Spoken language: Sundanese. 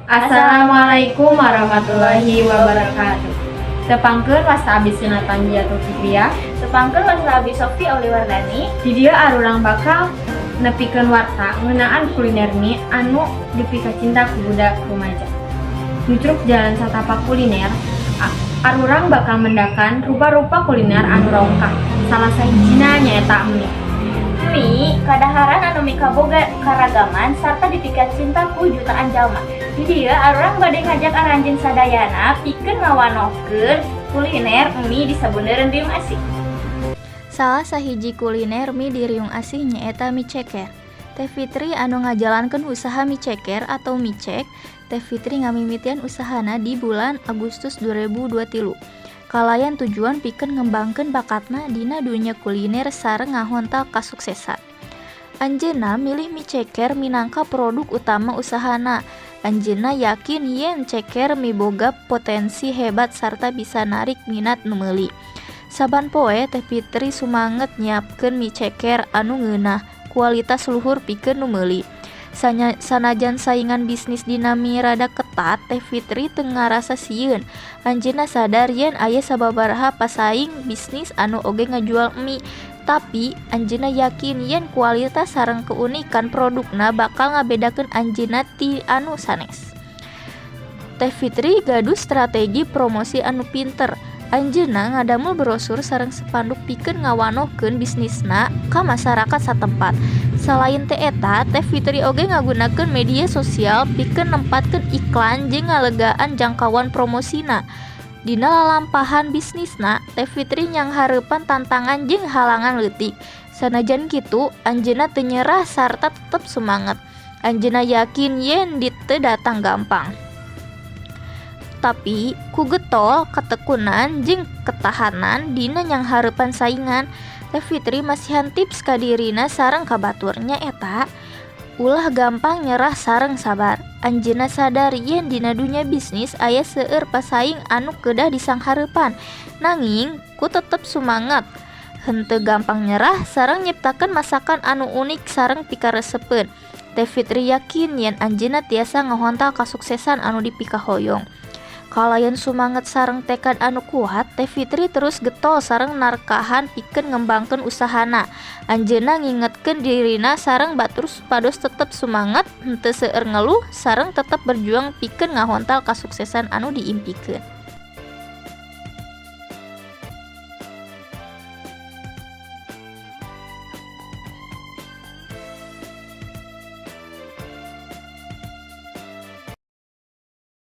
Assalamualaikum warahmatullahi wabarakatuh. Tepangkeun wasta abdi Sinatan Jatuh Fitria. Tepangkeun wasta abdi Sofi Auliwardani. Di dieu arurang bakal nepikeun warta ngeunaan kuliner mie anu dipika cinta ku budak rumaja. Nutruk jalan satapak kuliner, arurang bakal mendakan rupa-rupa kuliner anu rongkah. Salah sahijina nyaeta mie. Mie kadaharan anu mikaboga karagaman sarta dipika cinta ku jutaan jalma. Di dieu arurang bade ngajak aranjeun sadayana pikeun ngawanohkeun kuliner mie di Sabuneureun Riung Asih. Salah sahiji kuliner mie di Riung Asih nyaeta mie ceker. Teh Fitri anu ngajalankeun usaha mie ceker atau mie cek, Teh Fitri ngamimitian usahana di bulan Agustus 2023. Kalayan tujuan pikeun ngembangkeun bakatna dina dunya kuliner sareng ngahontal kasuksesan. Anjeunna milih mie ceker minangka produk utama usahana. Anjeunna yakin yen ceker miboga potensi hebat sarta bisa narik minat nu meuli. Saban poe Teh Fitri sumanget nyiapkeun mie ceker anu ngeunah, kualitas luhur pikeun nu meuli. Sanajan saingan bisnis dina mie rada ketat, Teh Fitri teu ngarasa sieun. Anjeunna sadar yen aya sababaraha pasaing bisnis anu oge ngajual mie, tapi anjeunna yakin yen kualitas sareng keunikan produkna bakal ngabedakeun anjeunna ti anu sanes. Teh Fitri gaduh strategi promosi anu pinter. Anjeunna ngadamel brosur sareng spanduk pikeun ngawanohkeun bisnisna ka masyarakat satempat. Selain teh eta, Teh Fitri oge ngagunakeun media sosial pikeun nempatkeun iklan jeung ngalegaan jangkauan promosina. Dina lalampahan bisnisna, Teh Fitri nyanghareupan tantangan jeung halangan leutik. Sanajan kitu, anjeunna teu nyerah sarta tetep semangat. Anjeunna yakin yen dit teu datang gampang. Tapi ku getol, ketekunan, jeung ketahanan dina nyanghareupan saingan, Teh Fitri masihan tips ka dirina sareng ka baturnya eta ulah gampang nyerah sareng sabar. Anjeunna sadar yen dina dunya bisnis aya seueur pasaing anu kedah disanghareupan, nanging ku tetep sumangat. Henteu gampang nyerah sareng nyiptakeun masakan anu unik sareng pikaresepeun. Teh Fitri yakin yen anjeunna tiasa ngahontal kasuksesan anu dipika hoyong. Kalayan sumanget sareng tekad anu kuat, Teh Fitri terus getol sareng narkahan pikeun ngembangkeun usahana. Anjeunna ngingetkeun dirina sareng batur supados tetep sumanget, henteu seueur ngeluh sareng tetep berjuang pikeun ngahontal kasuksesan anu diimpikeun.